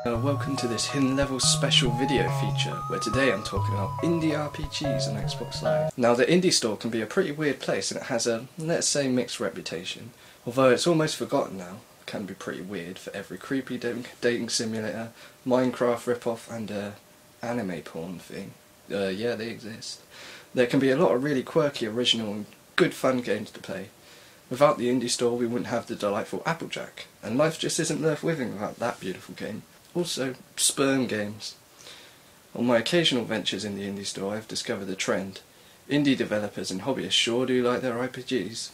Welcome to this Hidden Level special video feature, where today I'm talking about indie RPGs on Xbox Live. Now, the indie store can be a pretty weird place, and it has a, let's say, mixed reputation. Although it's almost forgotten now, it can be pretty weird for every creepy dating simulator, Minecraft ripoff, and anime porn thing. Yeah, they exist. There can be a lot of really quirky, original, and good fun games to play. Without the indie store, we wouldn't have the delightful Applejack, and life just isn't worth living without that beautiful game. Also, sperm games. On my occasional ventures in the indie store, I've discovered a trend. Indie developers and hobbyists sure do like their RPGs.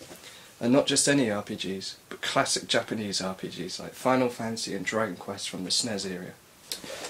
And not just any RPGs, but classic Japanese RPGs like Final Fantasy and Dragon Quest from the SNES era.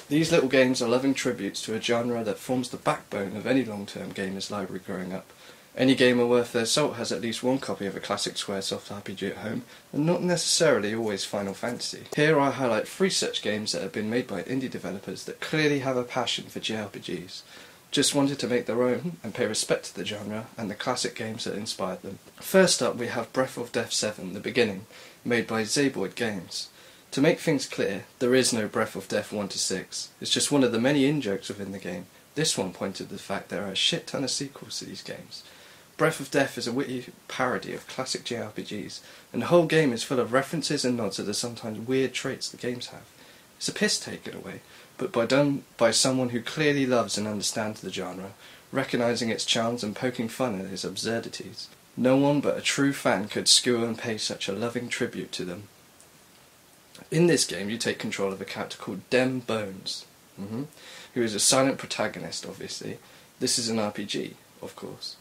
These little games are loving tributes to a genre that forms the backbone of any long-term gamer's library growing up. Any gamer worth their salt has at least one copy of a classic Squaresoft RPG at home, and not necessarily always Final Fantasy. Here I highlight 3 such games that have been made by indie developers that clearly have a passion for JRPGs. Just wanted to make their own and pay respect to the genre and the classic games that inspired them. First up we have Breath of Death 7, The Beginning, made by Zeboyd games. To make things clear, there is no Breath of Death 1-6, it's just one of the many in-jokes within the game. This one pointed to the fact there are a shit ton of sequels to these games. Breath of Death is a witty parody of classic JRPGs, and the whole game is full of references and nods to the sometimes weird traits the games have. It's a piss take in a way, but done by someone who clearly loves and understands the genre, recognising its charms and poking fun at its absurdities. No one but a true fan could skewer and pay such a loving tribute to them. In this game you take control of a character called Dem Bones, who is a silent protagonist, obviously. This is an RPG, of course.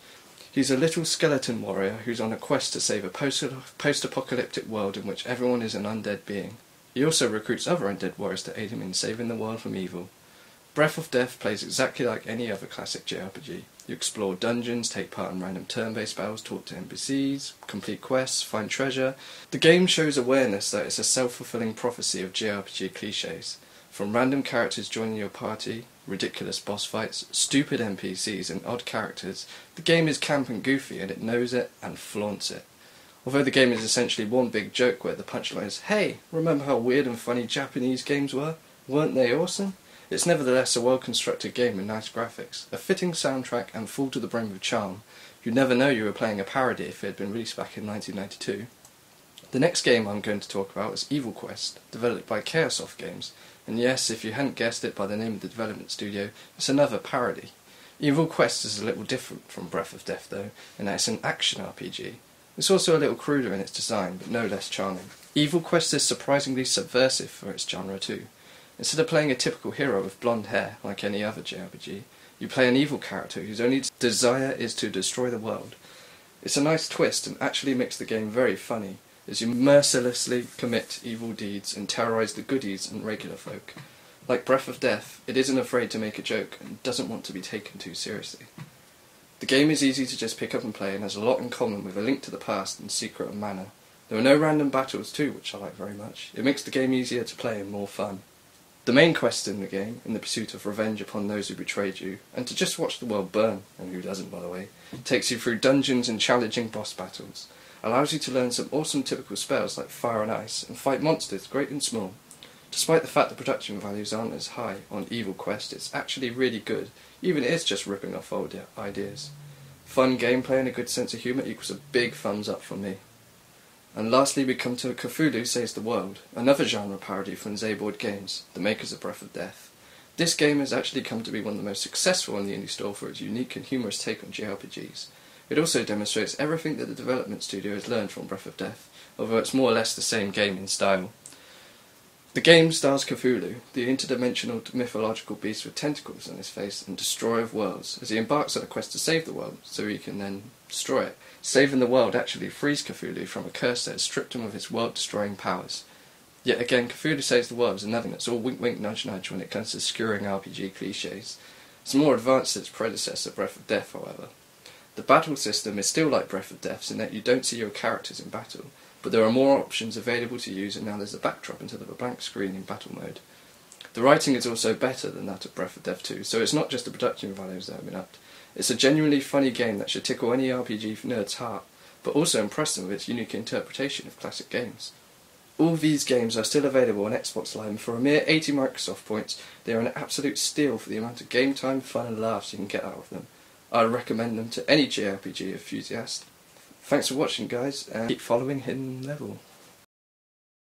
He's a little skeleton warrior who's on a quest to save a post-apocalyptic world in which everyone is an undead being. He also recruits other undead warriors to aid him in saving the world from evil. Breath of Death plays exactly like any other classic JRPG. You explore dungeons, take part in random turn-based battles, talk to NPCs, complete quests, find treasure. The game shows awareness that it's a self-fulfilling prophecy of JRPG cliches. From random characters joining your party, ridiculous boss fights, stupid NPCs and odd characters, the game is camp and goofy and it knows it and flaunts it. Although the game is essentially one big joke where the punchline is, "Hey, remember how weird and funny Japanese games were? Weren't they awesome?" It's nevertheless a well-constructed game with nice graphics, a fitting soundtrack and full to the brim of charm. You'd never know you were playing a parody if it had been released back in 1992. The next game I'm going to talk about is Evil Quest, developed by Chaosoft games. And yes, if you hadn't guessed it by the name of the development studio, it's another parody. Evil Quest is a little different from Breath of Death though, in that it's an action RPG. It's also a little cruder in its design, but no less charming. Evil Quest is surprisingly subversive for its genre too. Instead of playing a typical hero with blonde hair, like any other JRPG, you play an evil character whose only desire is to destroy the world. It's a nice twist and actually makes the game very funny, as you mercilessly commit evil deeds and terrorise the goodies and regular folk. Like Breath of Death, it isn't afraid to make a joke and doesn't want to be taken too seriously. The game is easy to just pick up and play and has a lot in common with A Link to the Past and Secret of Mana. There are no random battles too, which I like very much. It makes the game easier to play and more fun. The main quest in the game, in the pursuit of revenge upon those who betrayed you, and to just watch the world burn, and who doesn't by the way, takes you through dungeons and challenging boss battles, allows you to learn some awesome typical spells like Fire and Ice, and fight monsters great and small. Despite the fact the production values aren't as high on Evil Quest, it's actually really good, even if it's just ripping off old ideas. Fun gameplay and a good sense of humour equals a big thumbs up from me. And lastly we come to Cthulu Saves the World, another genre parody from Zeboyd games, the makers of Breath of Death. This game has actually come to be one of the most successful in the indie store for its unique and humorous take on JRPGs. It also demonstrates everything that the development studio has learned from Breath of Death, although it's more or less the same game in style. The game stars Cthulu, the interdimensional mythological beast with tentacles on his face and destroyer of worlds, as he embarks on a quest to save the world, so he can then destroy it. Saving the world actually frees Cthulu from a curse that has stripped him of his world-destroying powers. Yet again, Cthulu Saves the World is another that's all wink-wink nudge-nudge when it comes to skewering RPG cliches. It's more advanced than its predecessor, Breath of Death, however. The battle system is still like Breath of Death's in that you don't see your characters in battle, but there are more options available to use and now there's a backdrop instead of a blank screen in battle mode. The writing is also better than that of Breath of Death 2, so it's not just the production values that have been upped. It's a genuinely funny game that should tickle any RPG nerd's heart, but also impress them with its unique interpretation of classic games. All these games are still available on Xbox Live, and for a mere 80 Microsoft points, they are an absolute steal for the amount of game time, fun and laughs you can get out of them. I recommend them to any JRPG enthusiast. Thanks for watching guys, and keep following Hidden Level.